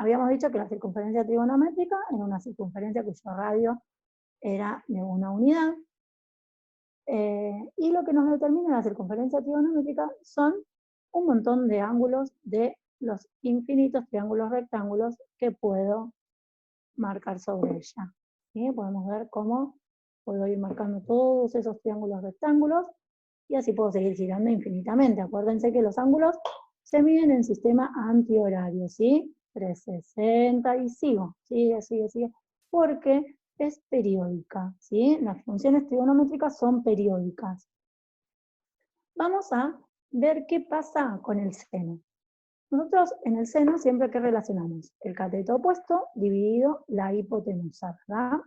habíamos dicho que la circunferencia trigonométrica era una circunferencia cuyo radio era de una unidad. Y lo que nos determina la circunferencia trigonométrica son un montón de ángulos de los infinitos triángulos rectángulos que puedo marcar sobre ella. ¿Sí? Podemos ver cómo puedo ir marcando todos esos triángulos rectángulos y así puedo seguir girando infinitamente. Acuérdense que los ángulos se miden en sistema antihorario, ¿sí? 360 y sigo, sigue, porque es periódica, ¿sí? Las funciones trigonométricas son periódicas. Vamos a ver qué pasa con el seno. Nosotros en el seno siempre que relacionamos el cateto opuesto dividido la hipotenusa, ¿verdad?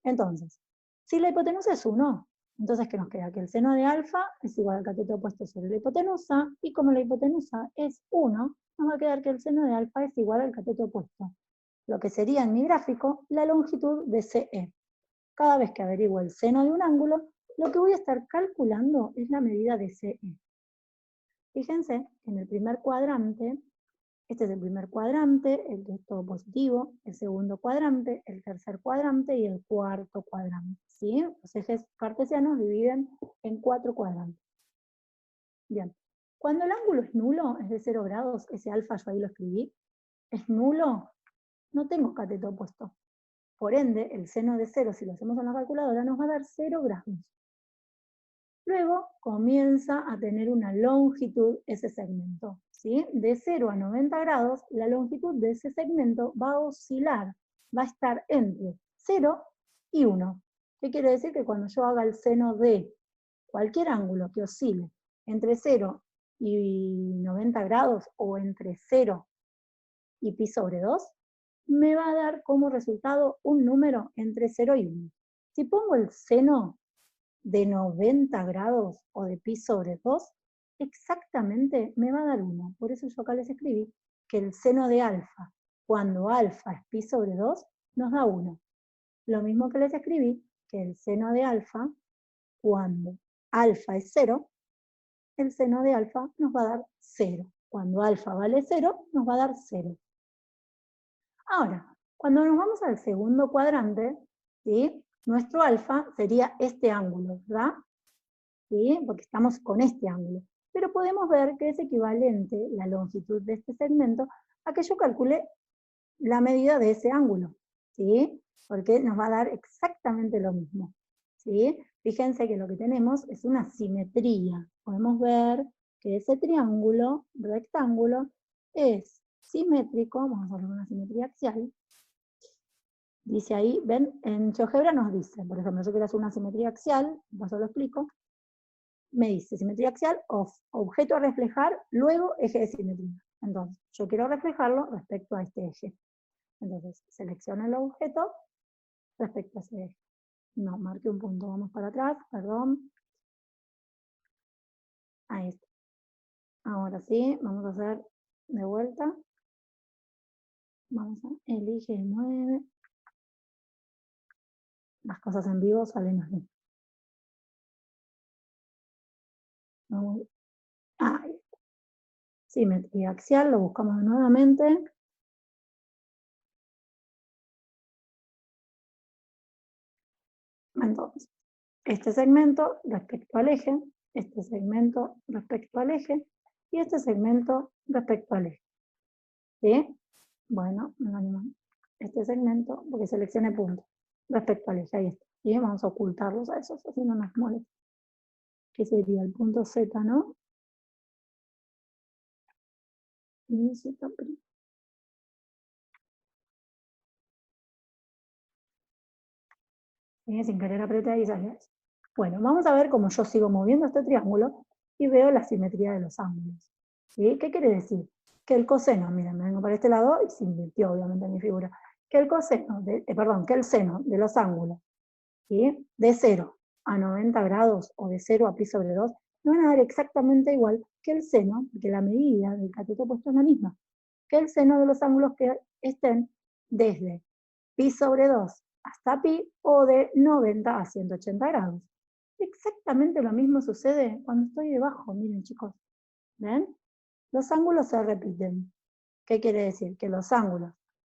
Entonces, si la hipotenusa es 1, entonces ¿qué nos queda? Que el seno de alfa es igual al cateto opuesto sobre la hipotenusa, y como la hipotenusa es 1, nos va a quedar que el seno de alfa es igual al cateto opuesto, lo que sería en mi gráfico la longitud de CE. Cada vez que averiguo el seno de un ángulo, lo que voy a estar calculando es la medida de CE. Fíjense que en el primer cuadrante, este es el primer cuadrante, el que es todo positivo, el segundo cuadrante, el tercer cuadrante y el cuarto cuadrante, ¿sí? Los ejes cartesianos dividen en 4 cuadrantes. Bien, cuando el ángulo es nulo, es de 0 grados, ese alfa yo ahí lo escribí, es nulo, no tengo cateto opuesto. Por ende, el seno de 0, si lo hacemos en la calculadora, nos va a dar 0 grados. Luego comienza a tener una longitud ese segmento, ¿sí? De 0 a 90 grados, la longitud de ese segmento va a oscilar, va a estar entre 0 y 1. ¿Qué quiere decir? Que cuando yo haga el seno de cualquier ángulo que oscile entre 0 y 90 grados, o entre 0 y pi sobre 2, me va a dar como resultado un número entre 0 y 1. Si pongo el seno de 90 grados o de pi sobre 2, exactamente me va a dar 1. Por eso yo acá les escribí que el seno de alfa, cuando alfa es pi sobre 2, nos da 1. Lo mismo que les escribí que el seno de alfa, cuando alfa es 0, el seno de alfa nos va a dar 0. Cuando alfa vale 0, nos va a dar 0. Ahora, cuando nos vamos al segundo cuadrante, ¿sí? Nuestro alfa sería este ángulo, ¿verdad? ¿Sí? Porque estamos con este ángulo. Pero podemos ver que es equivalente la longitud de este segmento a que yo calcule la medida de ese ángulo, ¿sí? Porque nos va a dar exactamente lo mismo, ¿sí? Fíjense que lo que tenemos es una simetría. Podemos ver que ese triángulo, rectángulo, es simétrico, vamos a hacer una simetría axial. Dice ahí, ven, en GeoGebra nos dice, por ejemplo, yo quiero hacer una simetría axial, paso lo explico, me dice simetría axial, objeto a reflejar, luego eje de simetría. Entonces, yo quiero reflejarlo respecto a este eje. Entonces, selecciono el objeto respecto a ese eje. No, marqué un punto, vamos para atrás, perdón. Ahí está. Ahora sí, vamos a hacer de vuelta. Vamos a elige 9. Las cosas en vivo salen así. Ahí está. Simetría axial, lo buscamos nuevamente. Entonces, este segmento respecto al eje, este segmento respecto al eje, y este segmento respecto al eje. ¿Sí? Bueno, este segmento, porque seleccione punto, respecto al eje, ahí está. Y vamos a ocultarlos a esos, así no nos molesta. Que sería el punto Z, ¿no? Y Z'. Sin querer apretar y sale eso. Bueno, vamos a ver cómo yo sigo moviendo este triángulo y veo la simetría de los ángulos. ¿Sí? ¿Qué quiere decir? Que el coseno, miren, me vengo para este lado y se invirtió obviamente mi figura, que el coseno, que el seno de los ángulos, ¿sí? De 0 a 90 grados o de 0 a pi sobre 2, me van a dar exactamente igual que el seno, porque la medida del cateto opuesto es la misma, que el seno de los ángulos que estén desde pi sobre 2 hasta pi, o de 90 a 180 grados. Exactamente lo mismo sucede cuando estoy debajo, miren chicos, ¿ven? Los ángulos se repiten. ¿Qué quiere decir? Que los ángulos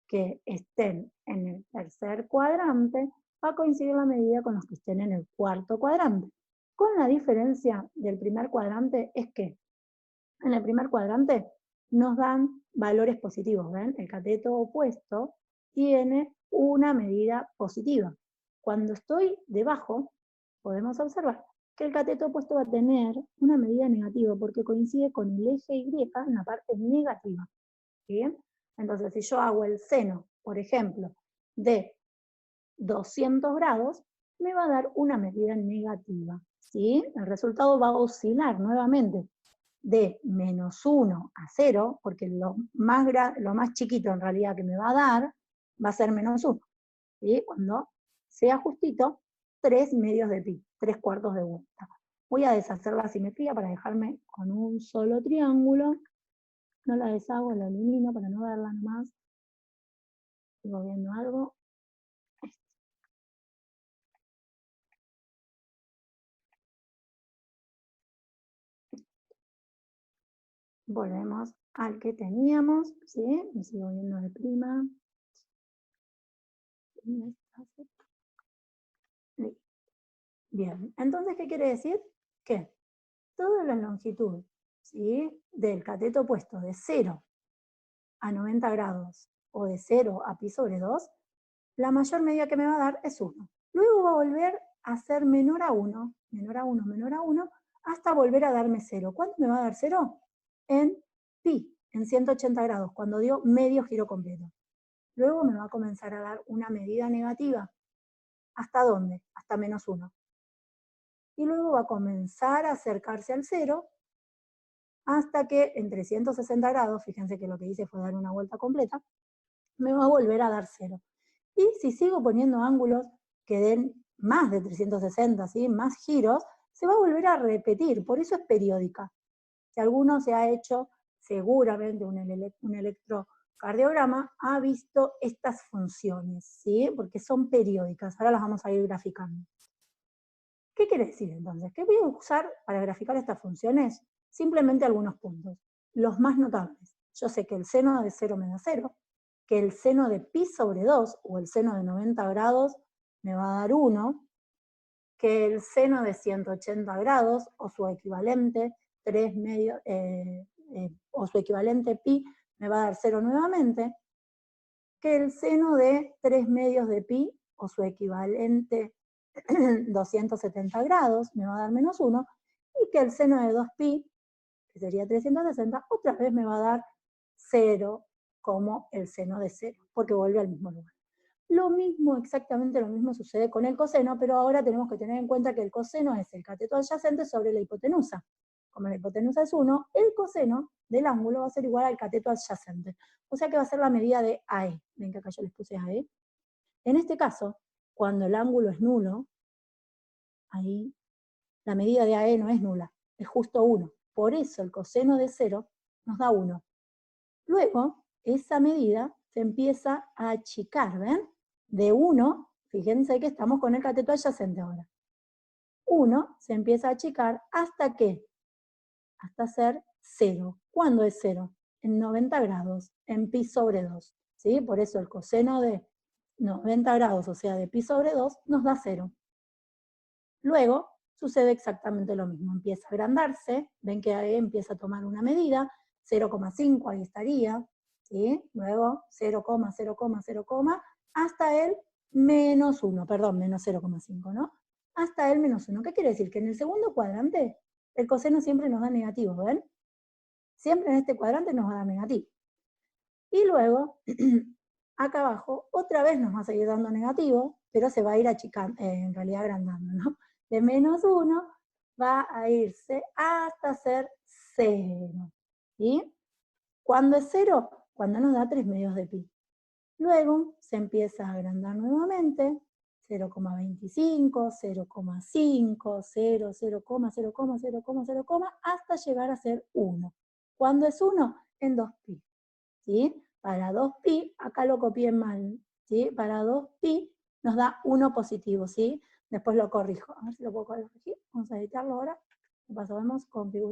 que estén en el tercer cuadrante va a coincidir la medida con los que estén en el cuarto cuadrante. Con la diferencia del primer cuadrante es que en el primer cuadrante nos dan valores positivos, ¿ven? El cateto opuesto tiene una medida positiva. Cuando estoy debajo, podemos observar que el cateto opuesto va a tener una medida negativa porque coincide con el eje Y en la parte negativa. ¿Bien? Entonces, si yo hago el seno, por ejemplo, de 200 grados, me va a dar una medida negativa. ¿Sí? El resultado va a oscilar nuevamente de -1 a 0, porque lo más chiquito en realidad que me va a dar va a ser -1. ¿Sí? Cuando sea justito, 3 medios de pi, 3 cuartos de vuelta. Voy a deshacer la simetría para dejarme con un solo triángulo. No la deshago, la elimino para no verla nomás. Sigo viendo algo. Volvemos al que teníamos, ¿sí? Me sigo viendo de prima. Bien, entonces, ¿qué quiere decir? Que toda la longitud, ¿sí?, del cateto opuesto de 0 a 90 grados o de 0 a pi sobre 2, la mayor medida que me va a dar es 1. Luego va a volver a ser menor a 1, menor a 1, menor a 1, hasta volver a darme 0. ¿Cuánto me va a dar 0? En pi, en 180 grados, cuando dio medio giro completo. Luego me va a comenzar a dar una medida negativa. ¿Hasta dónde? Hasta -1. Y luego va a comenzar a acercarse al 0 hasta que en 360 grados, fíjense que lo que hice fue dar una vuelta completa, me va a volver a dar 0. Y si sigo poniendo ángulos que den más de 360, ¿sí?, más giros, se va a volver a repetir, por eso es periódica. Si alguno se ha hecho seguramente un electrocardiograma, ha visto estas funciones, ¿sí?, porque son periódicas. Ahora las vamos a ir graficando. ¿Qué quiere decir entonces? Que voy a usar para graficar estas funciones simplemente algunos puntos. Los más notables. Yo sé que el seno de 0 me da 0, que el seno de pi sobre 2 o el seno de 90 grados me va a dar 1, que el seno de 180 grados o su equivalente 3 medios, o su equivalente pi me va a dar 0 nuevamente, que el seno de 3 medios de pi o su equivalente 270 grados me va a dar -1, y que el seno de 2pi, que sería 360, otra vez me va a dar 0 como el seno de 0, porque vuelve al mismo lugar. Lo mismo, exactamente lo mismo sucede con el coseno, pero ahora tenemos que tener en cuenta que el coseno es el cateto adyacente sobre la hipotenusa. Como la hipotenusa es 1, el coseno del ángulo va a ser igual al cateto adyacente. O sea que va a ser la medida de AE. Ven que acá yo les puse AE. En este caso, cuando el ángulo es nulo, ahí la medida de AE no es nula, es justo 1. Por eso el coseno de 0 nos da 1. Luego, esa medida se empieza a achicar, ¿ven? De 1, fíjense que estamos con el cateto adyacente ahora. 1 se empieza a achicar hasta ¿qué? Hasta ser 0. ¿Cuándo es 0? En 90 grados, en pi sobre 2. ¿Sí? Por eso el coseno de 90 grados, o sea, de pi sobre 2, nos da 0. Luego, sucede exactamente lo mismo. Empieza a agrandarse, ven que ahí empieza a tomar una medida, 0,5, ahí estaría, ¿sí? Luego 0,0,0, hasta el -1, perdón, menos 0,5, ¿no? Hasta el -1. ¿Qué quiere decir? Que en el segundo cuadrante el coseno siempre nos da negativo, ¿ven? Siempre en este cuadrante nos va a dar negativo. Y luego, acá abajo, otra vez nos va a seguir dando negativo, pero se va a ir achicando, en realidad agrandando, ¿no? De -1 va a irse hasta ser 0. ¿Sí? ¿Cuándo es 0? Cuando nos da 3 medios de pi. Luego se empieza a agrandar nuevamente, 0,25, 0,5, 0, 0,0,0,0, hasta llegar a ser 1. ¿Cuándo es 1? En 2pi. ¿Sí? Para 2pi, acá lo copié mal, ¿sí? Para 2pi nos da 1 positivo, ¿sí? Después lo corrijo. A ver si lo puedo corregir. Vamos a editarlo ahora. Pasamos configuración.